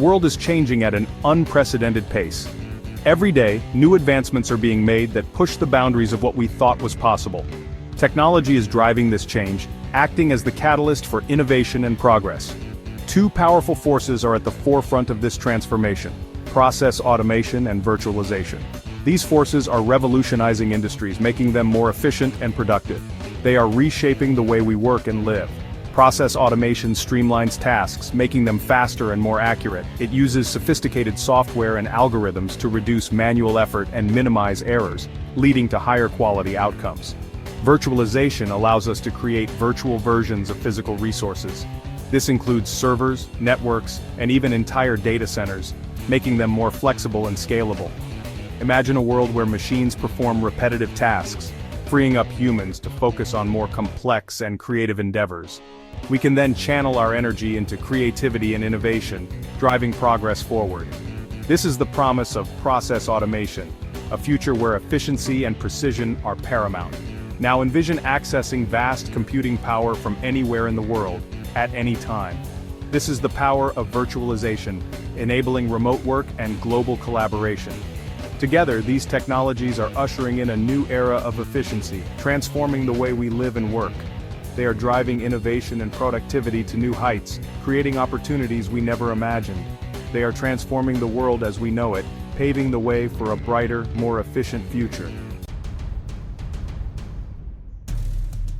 world is changing at an unprecedented pace. Every day, new advancements are being made that push the boundaries of what we thought was possible. Technology is driving this change, acting as the catalyst for innovation and progress. Two powerful forces are at the forefront of this transformation: process automation and virtualization. These forces are revolutionizing industries, making them more efficient and productive. They are reshaping the way we work and live. Process automation streamlines tasks, making them faster and more accurate. It uses sophisticated software and algorithms to reduce manual effort and minimize errors, leading to higher quality outcomes. Virtualization allows us to create virtual versions of physical resources. This includes servers, networks, and even entire data centers, making them more flexible and scalable. Imagine a world where machines perform repetitive tasks, freeing up humans to focus on more complex and creative endeavors. We can then channel our energy into creativity and innovation, driving progress forward. This is the promise of process automation, a future where efficiency and precision are paramount. Now envision accessing vast computing power from anywhere in the world, at any time. This is the power of virtualization, enabling remote work and global collaboration. Together, these technologies are ushering in a new era of efficiency, transforming the way we live and work. They are driving innovation and productivity to new heights, creating opportunities we never imagined. They are transforming the world as we know it, paving the way for a brighter, more efficient future.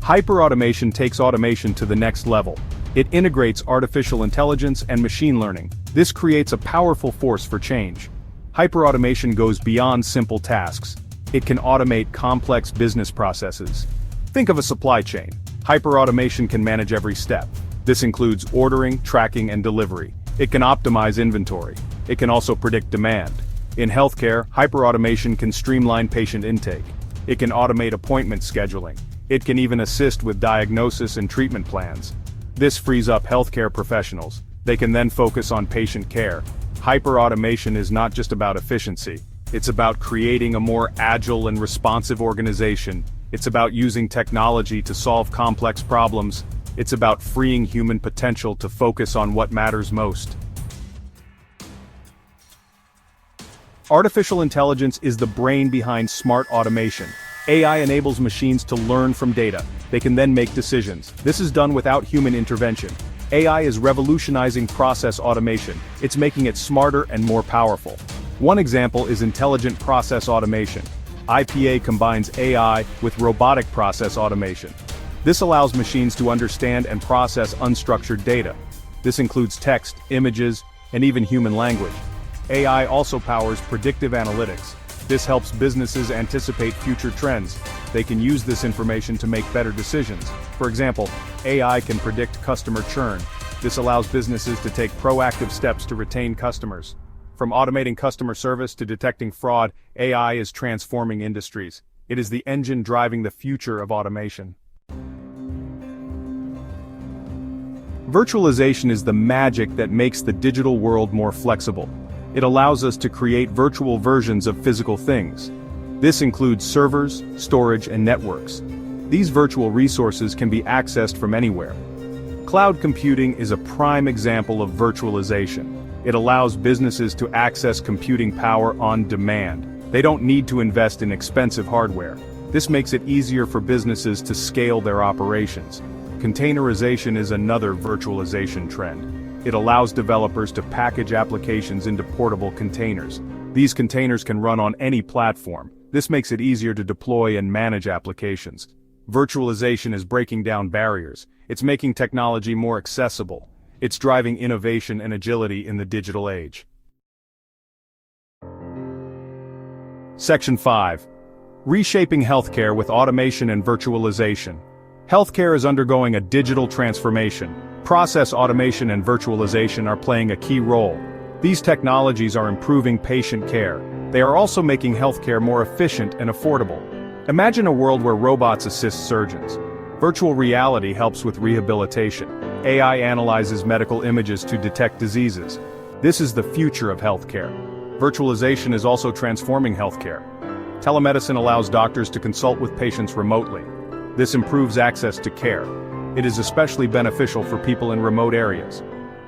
Hyperautomation takes automation to the next level. It integrates artificial intelligence and machine learning. This creates a powerful force for change. Hyperautomation goes beyond simple tasks. It can automate complex business processes. Think of a supply chain. Hyperautomation can manage every step. This includes ordering, tracking, and delivery. It can optimize inventory. It can also predict demand. In healthcare, hyperautomation can streamline patient intake. It can automate appointment scheduling. It can even assist with diagnosis and treatment plans. This frees up healthcare professionals. They can then focus on patient care. Hyperautomation is not just about efficiency. It's about creating a more agile and responsive organization. It's about using technology to solve complex problems. It's about freeing human potential to focus on what matters most. Artificial intelligence is the brain behind smart automation. AI enables machines to learn from data. They can then make decisions. This is done without human intervention. AI is revolutionizing process automation. It's making it smarter and more powerful. One example is intelligent process automation. IPA combines AI with robotic process automation. This allows machines to understand and process unstructured data. This includes text, images, and even human language. AI also powers predictive analytics. This helps businesses anticipate future trends. They can use this information to make better decisions. For example, AI can predict customer churn. This allows businesses to take proactive steps to retain customers. From automating customer service to detecting fraud, AI is transforming industries. It is the engine driving the future of automation. Virtualization is the magic that makes the digital world more flexible. It allows us to create virtual versions of physical things. This includes servers, storage, and networks. These virtual resources can be accessed from anywhere. Cloud computing is a prime example of virtualization. It allows businesses to access computing power on demand. They don't need to invest in expensive hardware. This makes it easier for businesses to scale their operations. Containerization is another virtualization trend. It allows developers to package applications into portable containers. These containers can run on any platform. This makes it easier to deploy and manage applications. Virtualization is breaking down barriers. It's making technology more accessible. It's driving innovation and agility in the digital age. Section 5. Reshaping healthcare with automation and virtualization. Healthcare is undergoing a digital transformation. Process automation and virtualization are playing a key role. These technologies are improving patient care. They are also making healthcare more efficient and affordable. Imagine a world where robots assist surgeons. Virtual reality helps with rehabilitation. AI analyzes medical images to detect diseases. This is the future of healthcare. Virtualization is also transforming healthcare. Telemedicine allows doctors to consult with patients remotely. This improves access to care. It is especially beneficial for people in remote areas.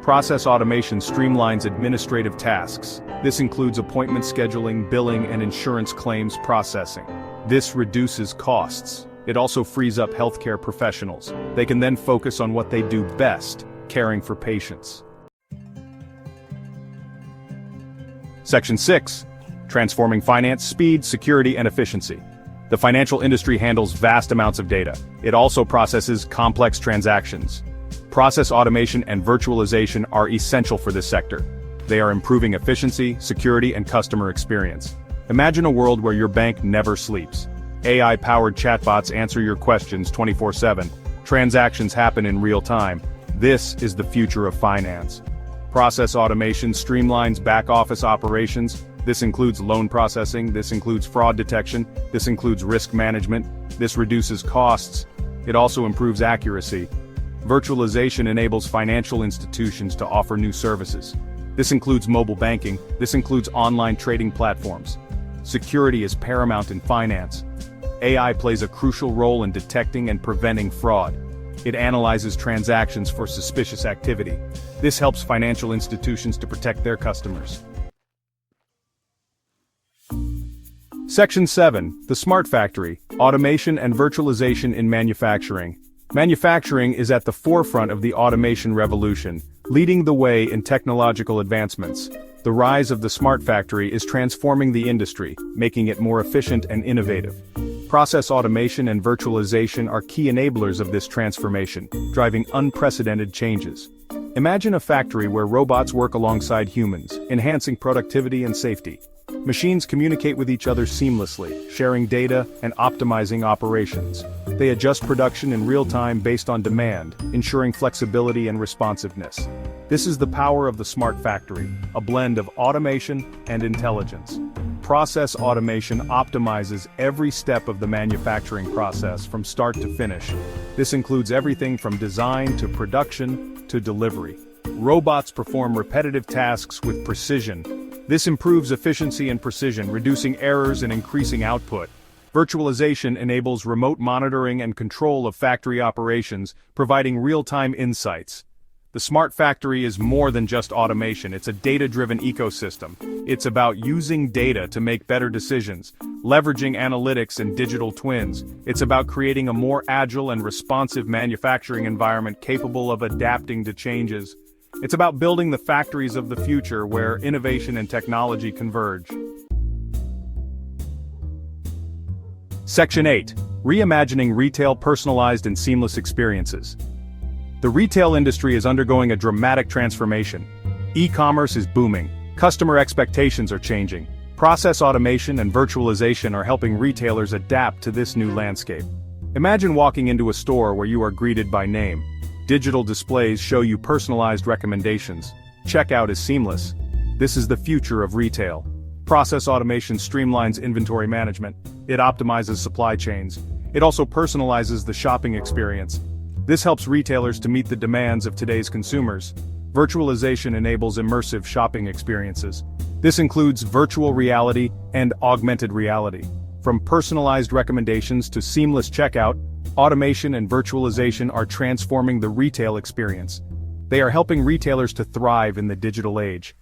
Process automation streamlines administrative tasks. This includes appointment scheduling, billing, and insurance claims processing. This reduces costs. It also frees up healthcare professionals. They can then focus on what they do best, caring for patients. Section 6. Transforming finance, speed, security, and efficiency. The financial industry handles vast amounts of data. It also processes complex transactions. Process automation and virtualization are essential for this sector. They are improving efficiency, security, and customer experience. Imagine a world where your bank never sleeps. AI-powered chatbots answer your questions 24/7. Transactions happen in real time. This is the future of finance. Process automation streamlines back-office operations. This includes loan processing, this includes fraud detection, this includes risk management, this reduces costs. It also improves accuracy. Virtualization enables financial institutions to offer new services. This includes mobile banking, this includes online trading platforms. Security is paramount in finance. AI plays a crucial role in detecting and preventing fraud. It analyzes transactions for suspicious activity. This helps financial institutions to protect their customers. Section 7. The Smart Factory, Automation and Virtualization in Manufacturing. Manufacturing is at the forefront of the automation revolution, leading the way in technological advancements. The rise of the smart factory is transforming the industry, making it more efficient and innovative. Process automation and virtualization are key enablers of this transformation, driving unprecedented changes. Imagine a factory where robots work alongside humans, enhancing productivity and safety. Machines communicate with each other seamlessly, sharing data and optimizing operations. They adjust production in real time based on demand, ensuring flexibility and responsiveness. This is the power of the smart factory, a blend of automation and intelligence. Process automation optimizes every step of the manufacturing process from start to finish. This includes everything from design to production to delivery. Robots perform repetitive tasks with precision. This improves efficiency and precision, reducing errors and increasing output. Virtualization enables remote monitoring and control of factory operations, providing real-time insights. The smart factory is more than just automation, it's a data-driven ecosystem. It's about using data to make better decisions, leveraging analytics and digital twins. It's about creating a more agile and responsive manufacturing environment capable of adapting to changes. It's about building the factories of the future where innovation and technology converge. Section 8. Reimagining retail, personalized and seamless experiences. The retail industry is undergoing a dramatic transformation. E-commerce is booming. Customer expectations are changing. Process automation and virtualization are helping retailers adapt to this new landscape. Imagine walking into a store where you are greeted by name. Digital displays show you personalized recommendations. Checkout is seamless. This is the future of retail. Process automation streamlines inventory management. It optimizes supply chains. It also personalizes the shopping experience. This helps retailers to meet the demands of today's consumers. Virtualization enables immersive shopping experiences. This includes virtual reality and augmented reality. From personalized recommendations to seamless checkout, automation and virtualization are transforming the retail experience. They are helping retailers to thrive in the digital age.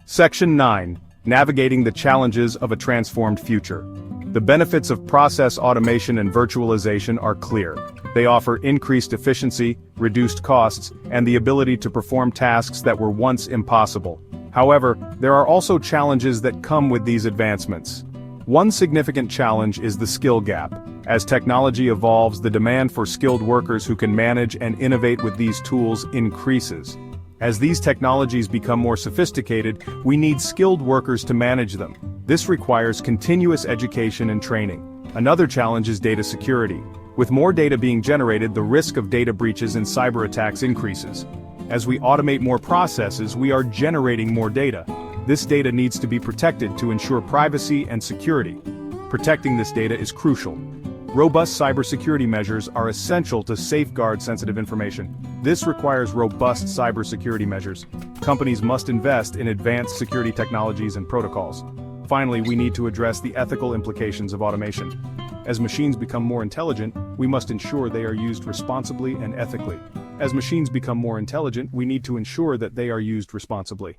Section 9. Navigating the challenges of a transformed future. The benefits of process automation and virtualization are clear. They offer increased efficiency, reduced costs, and the ability to perform tasks that were once impossible. However, there are also challenges that come with these advancements. One significant challenge is the skill gap. As technology evolves, the demand for skilled workers who can manage and innovate with these tools increases. As these technologies become more sophisticated, we need skilled workers to manage them. This requires continuous education and training. Another challenge is data security. With more data being generated, the risk of data breaches and cyber attacks increases. As we automate more processes, we are generating more data. This data needs to be protected to ensure privacy and security. Protecting this data is crucial. Robust cybersecurity measures are essential to safeguard sensitive information. This requires robust cybersecurity measures. Companies must invest in advanced security technologies and protocols. Finally, we need to address the ethical implications of automation. As machines become more intelligent, we must ensure they are used responsibly and ethically. As machines become more intelligent, we need to ensure that they are used responsibly.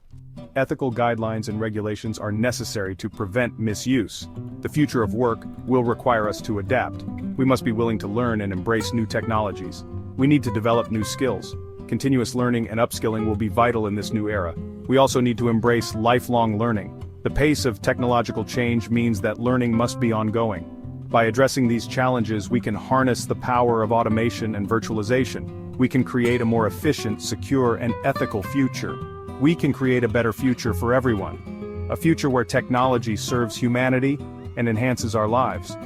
Ethical guidelines and regulations are necessary to prevent misuse. The future of work will require us to adapt. We must be willing to learn and embrace new technologies. We need to develop new skills. Continuous learning and upskilling will be vital in this new era. We also need to embrace lifelong learning. The pace of technological change means that learning must be ongoing. By addressing these challenges, we can harness the power of automation and virtualization. We can create a more efficient, secure, and ethical future. We can create a better future for everyone. A future where technology serves humanity and enhances our lives.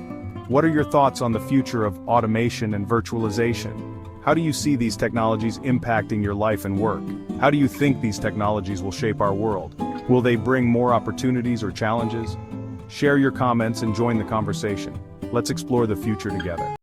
What are your thoughts on the future of automation and virtualization? How do you see these technologies impacting your life and work? How do you think these technologies will shape our world? Will they bring more opportunities or challenges? Share your comments and join the conversation. Let's explore the future together.